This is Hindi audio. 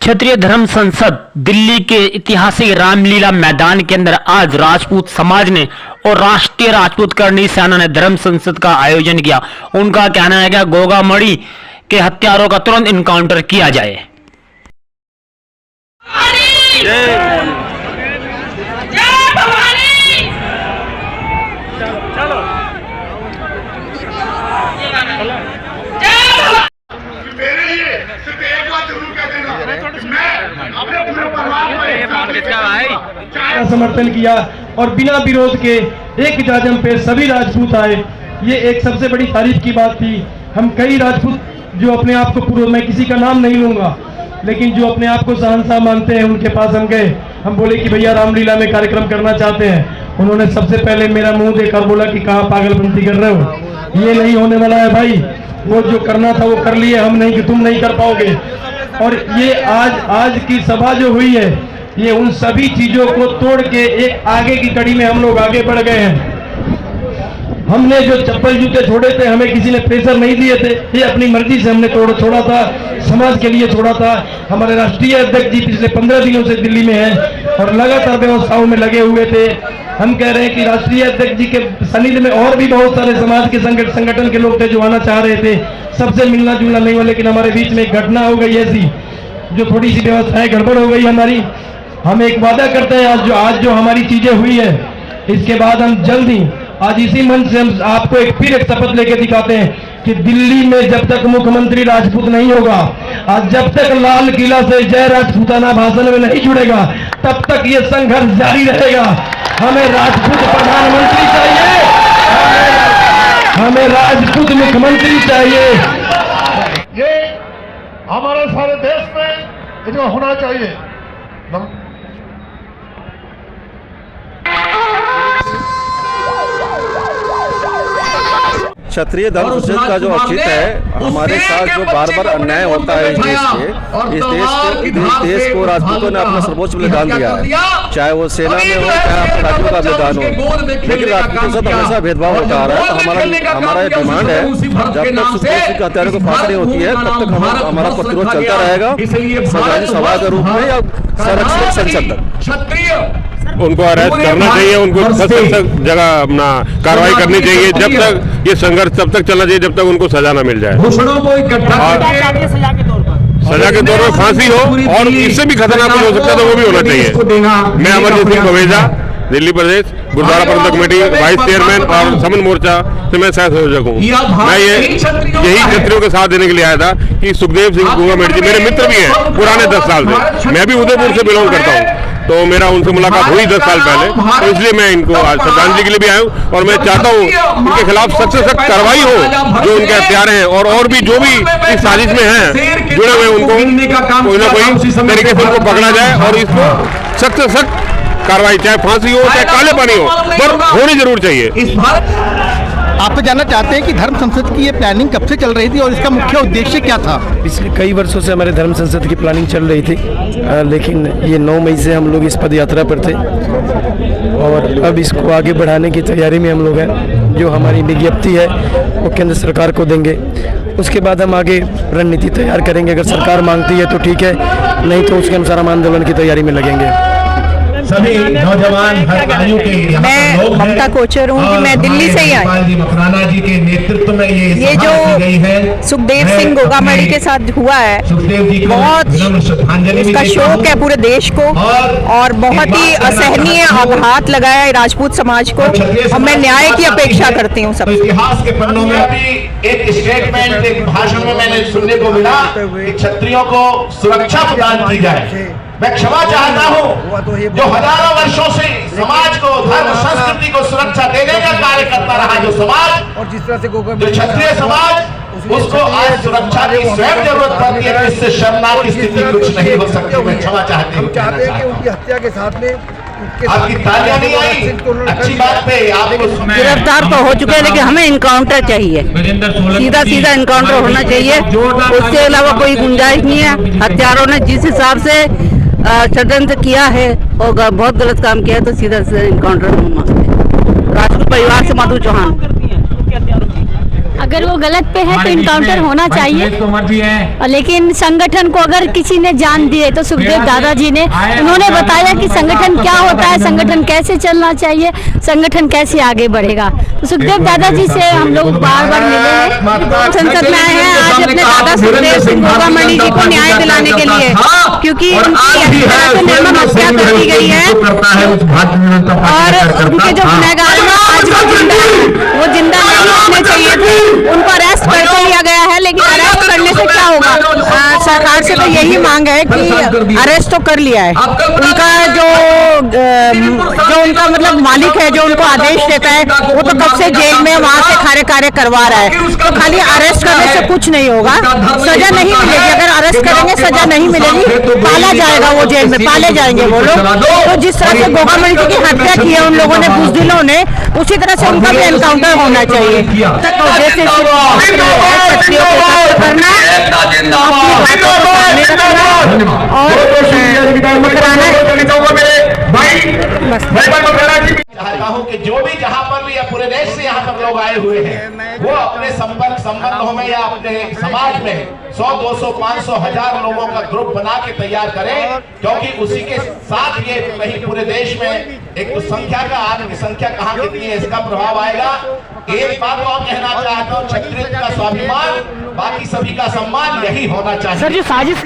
क्षेत्रीय धर्म संसद दिल्ली के ऐतिहासिक रामलीला मैदान के अंदर आज राजपूत समाज ने और राष्ट्रीय राजपूत करनी सेना ने धर्म संसद का आयोजन किया। उनका कहना है कि गोगामड़ी के हत्यारों का तुरंत इनकाउंटर किया जाए। समर्थन किया और बिना विरोध के एक जाजम पे सभी राजपूत आए। ये एक सबसे बड़ी तारीफ की बात थी। हम कई राजपूत जो अपने आप को पूर्व, मैं किसी का नाम नहीं लूंगा, लेकिन जो अपने आप को शहंशाह मानते हैं उनके पास हम गए। हम बोले कि भैया रामलीला में कार्यक्रम करना चाहते हैं। उन्होंने सबसे पहले मेरा मुंह देखकर बोला कि कहाँ पागलपंती कर रहे हो, ये नहीं होने वाला है भाई। वो जो करना था वो कर लिए, हम नहीं कि तुम नहीं कर पाओगे। और ये आज की सभा जो हुई है, ये उन सभी चीजों को तोड़ के एक आगे की कड़ी में हम लोग आगे बढ़ गए हैं। हमने जो चप्पल जूते छोड़े थे, हमें किसी ने प्रेशर नहीं दिए थे, ये अपनी मर्जी से हमने छोड़ा था, समाज के लिए छोड़ा था। हमारे राष्ट्रीय अध्यक्ष जी पिछले 15 दिनों से दिल्ली में हैं और लगातार व्यवस्थाओं में लगे हुए थे। हम कह रहे हैं कि राष्ट्रीय अध्यक्ष जी के सनिध में और भी बहुत सारे समाज के संगठन के लोग थे जो आना चाह रहे थे, सबसे मिलना जुलना नहीं हुआ। लेकिन हमारे बीच में एक घटना हो गई ऐसी जो थोड़ी सी व्यवस्थाएं गड़बड़ हो गई हमारी। हम एक वादा करते हैं आज जो हमारी चीजें हुई है, इसके बाद हम जल्द ही आज इसी मंच से हम आपको फिर एक शपथ लेके दिखाते हैं कि दिल्ली में जब तक मुख्यमंत्री राजपूत नहीं होगा, आज जब तक लाल किला से जय राजपूताना भाषण में नहीं जुड़ेगा, तब तक ये संघर्ष जारी रहेगा। हमें राजपूत प्रधानमंत्री चाहिए, हमें राजपूत मुख्यमंत्री चाहिए। ये हमारे सारे देश में जो होना चाहिए। क्षत्रिय धर्म संसद का जो औचित्य है, हमारे साथ जो बार बार अन्याय होता है इस देश को राजपूतों ने अपना सर्वोच्च बलिदान दिया है, चाहे वो सेना में हो चाहे अपने राज्यों का बलिदान हो। लेकिन राजपूतों से हमेशा भेदभाव होता आ रहा है। तो हमारा ये डिमांड है, जब तक सुखदेव सिंह के हत्यारों को फांसी नहीं होती है तब तक हमारा प्रतिरोध चलता रहेगा, सरकारी सभा के रूप में या संरक्षित संसद तक। उनको अरेस्ट करना चाहिए, उनको सख्त जगह अपना कार्रवाई करनी चाहिए। जब तक ये संघर्ष तब तक चलना चाहिए जब तक उनको सजा न मिल जाए। सजा के तौर में फांसी हो और इससे भी खतरनाक कुछ हो सकता है तो वो भी होना चाहिए। मैं अमरजीत सिंह कवेजा, दिल्ली प्रदेश गुरुद्वारा प्रबंधक कमेटी वाइस चेयरमैन और समन मोर्चा से मैं सह संयोजक हूँ। मैं यही क्षत्रियों के साथ देने के लिए आया था कि सुखदेव सिंह गोगामड़ी जी मेरे मित्र भी हैं पुराने 10 साल से। मैं भी उदयपुर से बिलोंग करता हूँ, तो मेरा उनसे मुलाकात हुई 10 साल पहले, तो इसलिए मैं इनको आज श्रद्धांजलि के लिए भी आया हूँ। और मैं चाहता हूँ इनके खिलाफ सख्त से सख्त कार्रवाई हो, जो उनके हत्यारे हैं और भी जो भी इस साजिश में हैं जुड़े हुए, उनको कोई ना कोई तरीके से उनको पकड़ा जाए और इसको सख्त से सख्त कार्रवाई, चाहे फांसी हो चाहे काले पानी हो, पर होनी जरूर चाहिए। आप तो जानना चाहते हैं कि धर्म संसद की ये प्लानिंग कब से चल रही थी और इसका मुख्य उद्देश्य क्या था? पिछले कई वर्षों से हमारे धर्म संसद की प्लानिंग चल रही थी, लेकिन ये 9 मई से हम लोग इस पद यात्रा पर थे और अब इसको आगे बढ़ाने की तैयारी में हम लोग हैं। जो हमारी विज्ञप्ति है वो केंद्र सरकार को देंगे, उसके बाद हम आगे रणनीति तैयार करेंगे। अगर सरकार मांगती है तो ठीक है, नहीं तो उसके अनुसार हम आंदोलन की तैयारी में लगेंगे। सभी नौजवान मैं ममता कोचर हूँ, मैं दिल्ली से ही आई। जी के नेतृत्व में ये जो सुखदेव सिंह गोगामड़ी के साथ हुआ है, बहुत इसका शोक है पूरे देश को और बहुत ही असहनीय आघात लगा है राजपूत समाज को और मैं न्याय की अपेक्षा करती हूँ। सब इतिहास के पन्नों में अभी एक स्टेटमेंट, एक भाषण में मैंने सुनने को मिला कि क्षत्रियों को सुरक्षा प्रदान की जाए। मैं क्षमा चाहता हूं, जो हजारों वर्षों से समाज को, धर्म संस्कृति को सुरक्षा देने का कार्य करता रहा जो समाज, और जिस तरह से जो क्षत्रिय समाज, उसको आज सुरक्षा की स्वयं जरूरत पड़ती है। इससे शर्मनाक स्थिति कुछ नहीं हो सकती। मैं क्षमा चाहती हूँ कि उनकी हत्या के साथ में आपकी तालियां नहीं आई, अच्छी बात है। आपको गिरफ्तार तो हो चुके हैं, लेकिन हमें इनकाउंटर चाहिए, सीधा इनकाउंटर होना चाहिए। उसके अलावा कोई गुंजाइश नहीं है। हत्यारों ने जिस हिसाब से षड्यंत्र किया है और बहुत गलत काम किया है, तो सीधा से इनकाउंटर हम मांगते हैं। राजपूत परिवार से मधु चौहान। अगर वो गलत पे है तो इनकाउंटर होना चाहिए, लेकिन संगठन को अगर किसी ने जान दी है तो सुखदेव दादाजी ने, उन्होंने बताया कि संगठन क्या होता है, संगठन कैसे चलना चाहिए, संगठन कैसे आगे बढ़ेगा। तो सुखदेव दादाजी से हम लोग बार बार मिले हैं, संसद में आए हैं आज अपने दादा सुखदेव सिंह गोगामणि जी को न्याय दिलाने के लिए, क्योंकि उनकी निर्मम हत्या कर दी गई है और उनके जो गुनहगार हैं आज वो जिंदा नहीं होने चाहिए थे, उनको अरेस्ट करके लिया गया है, लेकिन अरेस्ट करने से क्या होगा? सरकार से तो यही मांग है कि अरेस्ट तो कर लिया है, उनका जो उनका मतलब मालिक है जो उनको आदेश देता है वो तो कब से जेल में वहाँ से खारे कार्य करवा रहा है। तो खाली अरेस्ट करने से कुछ नहीं होगा, सजा नहीं मिलेगी। अगर अरेस्ट करेंगे सजा नहीं मिलेगी, पाला जाएगा वो जेल में, पाले जाएंगे वो लोग। तो जिस तरह से गोगामणि जी की हत्या की है उन लोगों ने, बुजदिलों ने, उसी तरह से उनका भी एनकाउंटर होना चाहिए। चाहता हूँ कि जो भी जहाँ पर भी या पूरे देश से यहाँ पर लोग आए हुए हैं वो अपने संपर्क संबंधों में या अपने समाज में 100, 200, 500, 1000 लोगों का ग्रुप बना के तैयार करें, क्योंकि उसी के साथ ये कहीं पूरे देश में एक तो संख्या का, आदमी की संख्या कहाँ कितनी है इसका प्रभाव आएगा। एक बात और कहना चाहता हूँ, क्षत्रिय का स्वाभिमान, बाकी सभी का सम्मान यही होना चाहिए। सर, जो साजिश